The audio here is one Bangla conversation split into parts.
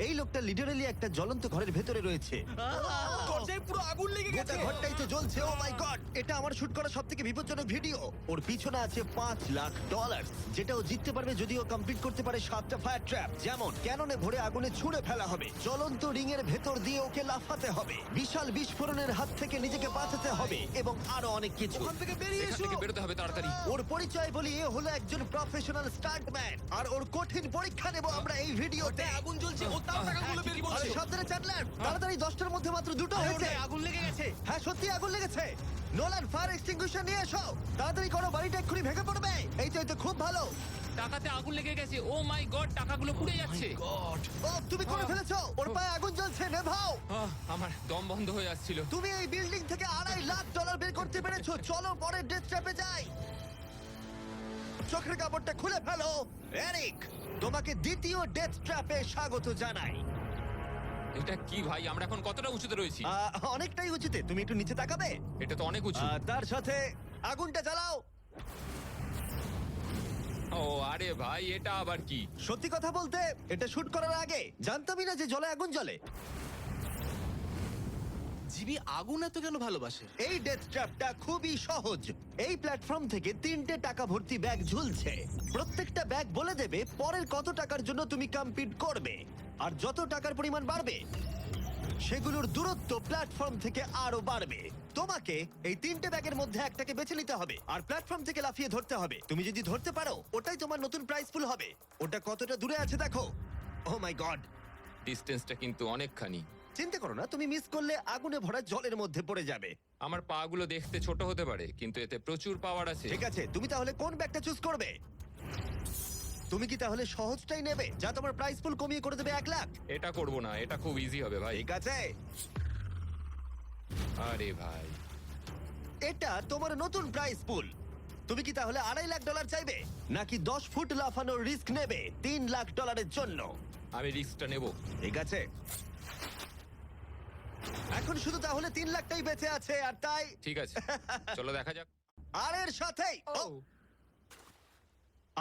এই লোকটা লিটারালি একটা জ্বলন্ত ঘরের ভেতরে রয়েছে। দরজায় পুরো আগুন লেগে গোটা গেছে। ঘরটাই তো জ্বলছে। ও মাই গড, এটা আমার শুট করা সবথেকে বিপজ্জনক ভিডিও। ওর পিছনে আছে $5,00,000, যেটা ও জিততে পারবে যদি ও কমপ্লিট করতে পারে 7টা ফায়ার ট্র্যাপ। যেমন ক্যাননে ভরে আগুনে ছুঁড়ে ফেলা হবে, জ্বলন্ত রিং এর ভেতর দিয়ে ওকে লাফাতে হবে, বিশাল বিস্ফোরণের হাত থেকে নিজেকে বাঁচাতে হবে এবং আরো অনেক কিছু। ওখান থেকে বেরিয়ে এখান এসো। থেকে বেরোতে হবে তাড়াতাড়ি। ওর পরিচয় বলি, এ হলো একজন প্রফেশনাল স্টান্টম্যান, আর ওর কঠিন পরীক্ষা নেব আমরা এই ভিডিওতে। ওটায় আগুন জ্বলছে, ও তাও টাকাগুলো বের আরে করছে। সাবধানে চ্যান্ডলার, তাড়াতাড়ি 10টার মধ্যে মাত্র 2টো হয়েছে। আগুন লেগে গেছে। হ্যাঁ সত্যি আগুন লেগেছে। নোলান, ফায়ার এক্সটিংগুইশার নিয়ে এসো, তাড়াতাড়ি করো, বাড়িটা এক্ষুনি ভেঙে পড়বে। এই তো খুব ভালো। টাকাতে আগুন লেগে গেছে। ও মাই গড, টাকাগুলো পুড়ে যাচ্ছে। গড। ও তুমি করে ফেলেছো, ওর পায়ে আগুন জ্বলছে, নেভাও। আমার দম বন্ধ হয়ে আসছিল। তুমি এই বিল্ডিং থেকে $2.5 বের করতে পেরেছো। চলো পরের ডেথ ট্র্যাপে যাই। চোখের কাপড়টা খুলে ফেলো। এরিক, তোমাকে দ্বিতীয় ডেথ ট্র্যাপে স্বাগত জানাই। এটা কি ভাই, আমরা এখন কতটা উঁচুতে রয়েছি? অনেকটাই উচিত, তুমি একটু নিচে তাকাবে। এটা তো অনেক উঁচু। তার সাথে আগুনটা জ্বালাও। ও আরে ভাই, এটা আবার কি? সত্যি কথা বলতে, এটা শুট করার আগে জানতামই না যে জলে আগুন জ্বলে। জিবি আগুন এত কেন ভালোবাসে? এই ডেথ ট্র্যাপটা খুবই সহজ। এই প্ল্যাটফর্ম থেকে 3টে টাকা ভর্তি ব্যাগ ঝুলছে। প্রত্যেকটা ব্যাগ বলে দেবে পরের কত টাকার জন্য তুমি কমপ্লিট করবে, আর যত টাকার পরিমাণ বাড়বে সেগুলোর দূরত্ব প্ল্যাটফর্ম থেকে আরো বাড়বে। তোমাকে এই 3টে ব্যাগের মধ্যে একটাকে বেছে নিতে হবে আর প্ল্যাটফর্ম থেকে লাফিয়ে ধরতে হবে। তুমি যদি ধরতে পারো, ওটাই তোমার নতুন প্রাইস পুল হবে। ওটা কতটা দূরে আছে দেখো। ও মাই গড, ডিস্টেন্সটা কিন্তু অনেকখানি। চিন্তা করো না, তুমি মিস করলে আগুনে ভরা জলের মধ্যে পড়ে যাবে। আমার পা গুলো দেখতে ছোট হতে পারে, কিন্তু এতে প্রচুর পাওয়ার আছে। ঠিক আছে, তুমি তাহলে কোন ব্যাগটা চুজ করবে? তুমি কি তাহলে সহজটাই নেবে, যা তোমার প্রাইস পুল কমিয়ে করে দেবে 1,00,000? এটা করব না, এটা খুব ইজি হবে ভাই। ঠিক আছে, আরে ভাই, এটা তোমার নতুন প্রাইস পুল। তুমি কি তাহলে $2.5 চাইবে, নাকি 10 ফুট লাফানোর রিস্ক নেবে $3,00,000 জন্য? আমি রিস্কটা নেব। ঠিক আছে, এখন শুধু তাহলে 3,00,000টাই বেঁচে আছে, আর তাই ঠিক আছে, চলো দেখা যাক। আর এর সাথেই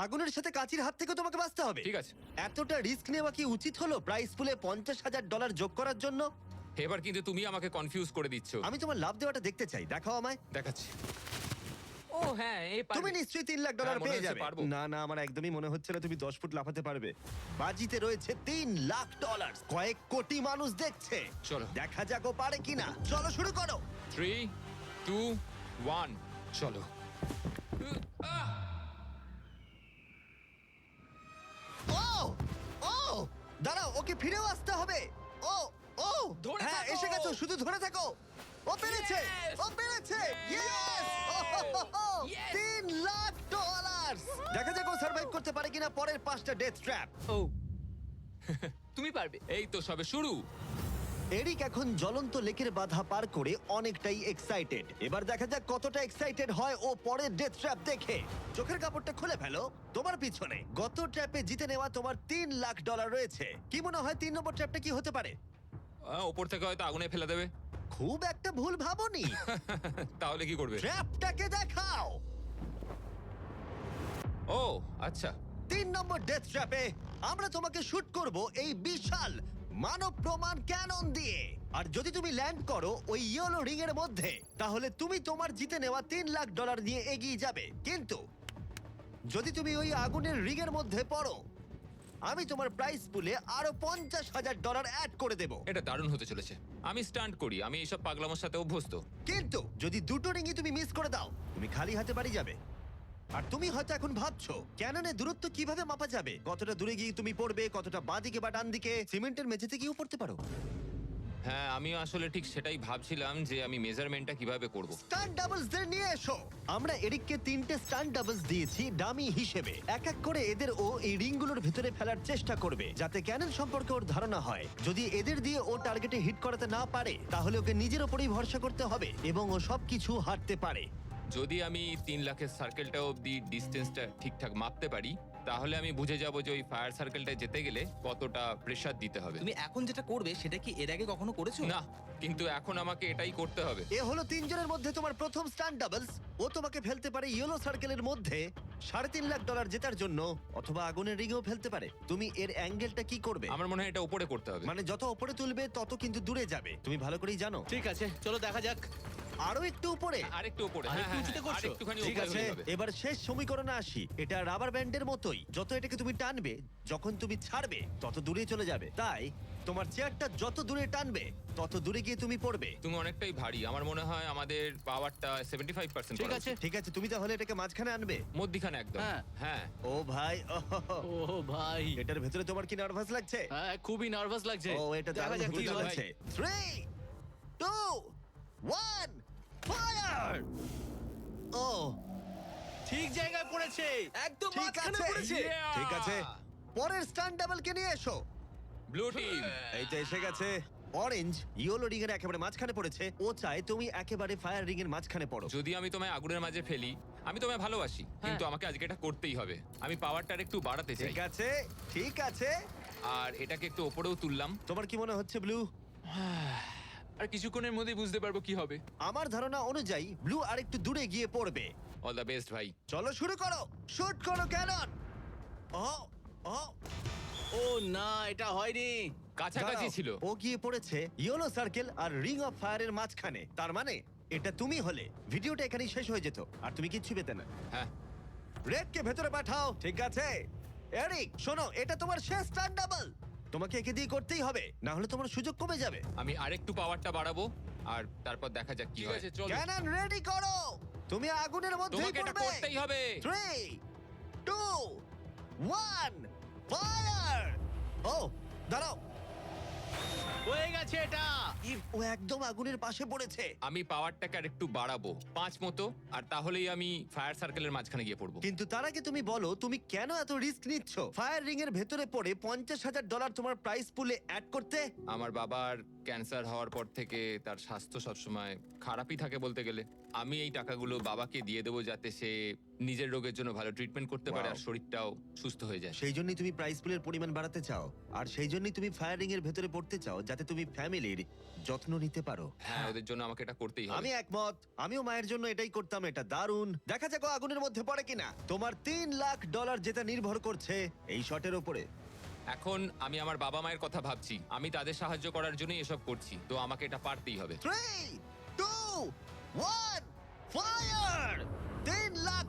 আগুনের সাথে কাচির হাত থেকে তোমাকে বাঁচতে হবে। ঠিক আছে। এতটা রিস্ক নেওয়া কি উচিত হলো প্রাইস পুলে $50,000 যোগ করার জন্য? এবার কিন্তু তুমি আমাকে কনফিউজ করে দিচ্ছ। আমি তোমার লাভ দেওয়াটা দেখতে চাই, দেখাও আমায়। দেখাচ্ছি। ও হ্যাঁ, এই তুমি পারবে। নিশ্চয়ই $3,00,000 হ্যাঁ, মনে পেয়ে হচ্ছে যাবে। পারবো। না না, আমার একদমই মনে হচ্ছে না তুমি 10 ফুট লাফাতে পারবে। বাজিতে রয়েছে $3,00,000, কয়েক কোটি মানুষ দেখছে। চলো। দেখা যাক ও পারে কিনা। চলো শুরু করো। 3, 2, 1, চলো। ও ও দাঁড়াও, ওকে ফিরেও আসতে হবে। ও ও ধরে হ্যাঁ, থাকো। এসে গেছো, শুধু ধরে থাকো। ও পেরেছে, Yes! ও পেরেছে। ইয়েস! Yes! $3,00,000। দেখা যাক ও সার্ভাইভ করতে পারে কিনা পরের 5টা ডেথ ট্র্যাপ। ও তুমি পারবে। এই তো সবে শুরু। এরিক এখন জ্বলন্ত লেকের বাধা পার করে অনেকটাই এক্সাইটেড। এবার দেখা যাক কতটা এক্সাইটেড হয় ও পরের ডেথ ট্র্যাপ দেখে। চোখের কাপড়টা খুলে ফেলো। তোমার পিছনে গত ট্র্যাপে জিতে নেওয়া তোমার $3,00,000 রয়েছে। কি মনে হয় 3 নম্বর ট্র্যাপটা কি হতে পারে? ওপর থেকে হয়তো আগুনে ফেলে দেবে। খুব একটা ভুল ভাবনি। তাহলে কি করবে? ট্র্যাপটাকে দেখাও। ও আচ্ছা। 3 নম্বর ডেথ ট্র্যাপে আমরা তোমাকে শুট করব এই বিশাল মানব প্রমাণ ক্যানন দিয়ে। আর যদি তুমি ল্যান্ড করো ওই ইয়েলো রিং এর মধ্যে, তাহলে তুমি তোমার জিতে নেওয়া $3,00,000 নিয়ে এগিয়ে যাবে। কিন্তু যদি তুমি ওই আগুনের রিং এর মধ্যে পড়ো, আমি তোমার প্রাইস পুলে আরো $50,000 অ্যাড করে দেব। এটা দারুণ হতে চলেছে। আমি স্টান্ট করি, আমি এইসব পাগলামোর সাথে অভ্যস্ত। কিন্তু যদি দুটো রিংই তুমি মিস করে দাও, তুমি খালি হাতে বাড়ি যাবে। আর তুমি হয়তো এখন ভাবছো, ক্যাননে দূরত্ব কিভাবে মাপা যাবে? কতটা দূরে গিয়ে তুমি পড়বে, কতটা বাঁদিকে বা ডান দিকে? সিমেন্টের মেঝেতে গিয়েও পড়তে পারো। হ্যাঁ, আমি আসলে ঠিক সেটাই ভাবছিলাম যে আমি মেজারমেন্টটা কিভাবে করব। স্টান্ট ডাবলসদের নিয়ে এসো। আমরা এরিককে 3টে স্টান্ট ডাবলস দিয়েছি ডামি হিসেবে। এক এক করে এদের ও এই রিংগুলোর ভিতরে ফেলার চেষ্টা করবে, যাতে ক্যানন সম্পর্কে ওর ধারণা হয়। যদি এদের দিয়ে ও টার্গেটে হিট করাতে না পারে, তাহলে ওকে নিজের ওপরেই ভরসা করতে হবে এবং ও সবকিছু হারতে পারে। যদি আমি 3 লাখের সার্কেলটা অবধি ডিস্টেন্সটা ঠিকঠাক মাপতে পারি, তাহলে আমি বুঝে যাব যে ওই ফায়ার সার্কেলটা যেতে গেলে কতটা প্রেসার দিতে হবে। তুমি এখন যেটা করবে সেটা কি এর আগে কখনো করেছো? না, কিন্তু এখন আমাকে এটাই করতে হবে। এ হলো তিনজনের মধ্যে তোমার প্রথম স্টান্ট ডাবলস। ও তোমাকে ফেলতে পারে ইয়েলো সার্কেলের মধ্যে $3.5 লাখ জেতার জন্য, অথবা আগুনের রিঙেও ফেলতে পারে। তুমি এর অ্যাঙ্গেলটা কি করবে? আমার মনে হয় এটা উপরে করতে হবে। মানে যত উপরে তুলবে তত কিন্তু দূরে যাবে, তুমি ভালো করেই জানো। ঠিক আছে, চলো দেখা যাক। আরো একটু উপরে। আরেকটু উপরে। আরেকটু হ্যাঁ, হ্যাঁ, উঁচুতে করছো? আরেকটুখানি ঠিক উপরে আছে, হলেই হবে। এবার শেষ সমীকরণে আসি। এটা রাবার ব্যান্ডের মতোই, যত এটাকে তুমি টানবে, যখন তুমি ছাড়বে তত দূরে চলে যাবে। তাই তোমার চেয়ারটা যত দূরে টানবে তত দূরে গিয়ে তুমি পড়বে। তুমি অনেকটাই ভারী, আমার মনে হয় আমাদের পাওয়ারটা 75%। ঠিক আছে। ঠিক আছে, তুমি তাহলে এটাকে মাঝখানে আনবে। মধ্যিখানে একদম। হ্যাঁ। হ্যাঁ। ও ভাই, ও ভাই, এটার ভেতরে তোমার কি নার্ভাস লাগছে? হ্যাঁ খুবই নার্ভাস লাগছে। ও, এটা দেখা দারুণ যাক হতে কি হয়। চলেছে। 3, 2, 1, ফায়ার! ও, ঠিক জায়গায় পড়েছে, একদম ঠিক মাঝখানে আছে। পড়েছে। Yeah! ঠিক আছে, পরের স্টান্ট ডাবলকে নিয়ে এসো। Blue team. এই তো এসে গেছে। অরেঞ্জ ইয়েলো রিং এর একেবারে মাঝখানে পড়েছে। ও চায় তুমি একেবারে ফায়ার রিং এর মাঝখানে পড়ো। যদি আমি তোমায় আগুনের মাঝে ফেলি, আমি তোমায় ভালোবাসি, কিন্তু আমাকে আজকে এটা করতেই হবে। আমি পাওয়ারটা একটু বাড়াতে চাই, ঠিক আছে, ঠিক আছে। আর এটাকে একটু ওপরেও তুললাম। তোমার কি মনে হচ্ছে ব্লু? আর কিছুক্ষণের মধ্যেই বুঝতে পারবো কি হবে। আমার ধারণা অনুযায়ী ব্লু আরেকটু দূরে গিয়ে পড়বে। অল দ্য বেস্ট ভাই। চলো শুরু করো, শুট করো ক্যানন। ও, ও, ও না, এটা হয়নি। কাছাকাছি দাঁড়াও। ছিল। ও গিয়ে পড়েছে ইয়েলো সার্কেল আর রিং অফ ফায়ারের মাঝখানে। তার মানে এটা তুমি হলে ভিডিওটা এখানেই শেষ হয়ে যেত আর তুমি কিচ্ছু পেতে না। হ্যাঁ। রেডকে ভেতরে পাঠাও। ঠিক আছে এরিক, শোনো, এটা তোমার শেষ স্টান্ট ডাবল। তোমাকে একে দিয়ে করতেই হবে, না হলে তোমার সুযোগ কমে যাবে। আমি আরেকটু পাওয়ারটা বাড়াবো, আর তারপর দেখা যাক কি ঠিক হয়। আছে, চলো। ক্যানন রেডি করো, তুমি আগুনের মধ্যেই তোমাকে এটা পড়বে। করতেই হবে। 3, 2, 1, ফায়ার! ও, দাঁড়াও, হয়ে গেছে এটা। ও একদম আগুনের পাশে পড়েছে। আমি পাওয়ারটাকে আর একটু বাড়াবো 5 মতো, আর তাহলেই আমি ফায়ার সার্কেলের মাঝখানে গিয়ে পড়বো। কিন্তু তার আগে তুমি বলো, তুমি কেন এত রিস্ক নিচ্ছ ফায়ার রিং এর ভেতরে পড়ে $50,000 তোমার প্রাইস পুলে অ্যাড করতে? আমার বাবার ক্যান্সার হওয়ার পর থেকে তার স্বাস্থ্য সবসময় খারাপই থাকে বলতে গেলে। আমি এই টাকাগুলো বাবাকে দিয়ে দেবো, যাতে সে নিজের রোগের জন্য ভালো ট্রিটমেন্ট করতে পারে Wow. আর শরীরটাও সুস্থ হয়ে যায়। সেই জন্যই তুমি প্রাইস পুলের পরিমাণ বাড়াতে চাও, আর সেই জন্যই তুমি ফায়ার রিং এর ভেতরে পড়তে চাও, যাতে তুমি ফ্যামিলির যত্ন নিতে পারো। হ্যাঁ, ওদের জন্য আমাকে এটা করতেই হবে। আমি একমত, আমিও মায়ের জন্য এটাই করতাম। এটা দারুণ। দেখা যাক ও আগুনের মধ্যে পড়ে কিনা। তোমার $3 লাখ যেটা নির্ভর করছে এই শটের উপরে। এখন আমি আমার বাবা মায়ের কথা ভাবছি, আমি তাদের সাহায্য করার জন্যই এসব করছি, তো আমাকে এটা পারতেই হবে। 3, 2, 1, ফায়ার! $3 লাখ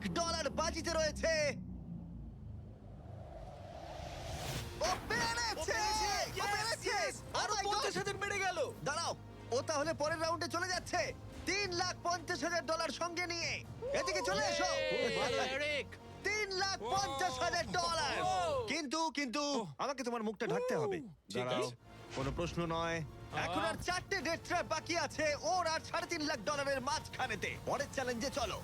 বাজিতে রয়েছে। ও পেরেছে! ও পেরেছে! Oh আরো my God! 50,000 বেড়ে গেল। দাঁড়াও, ও তাহলে পরের রাউন্ডে চলে যাচ্ছে $3,50,000 সঙ্গে নিয়ে। এদিকে চলে এসো। ভালো এরিক। $3,50,000। কিন্তু কিন্তু আমাকে তোমার মুখটা ঢাকতে হবে। ঠিক দাঁড়াও, আছে। কোনো প্রশ্ন নয়। এখন আর 4টে ডেথ ট্র্যাপ বাকি আছে, ওর আর $3.5 লাখ মাঝখানেতে। পরের চ্যালেঞ্জে চলো।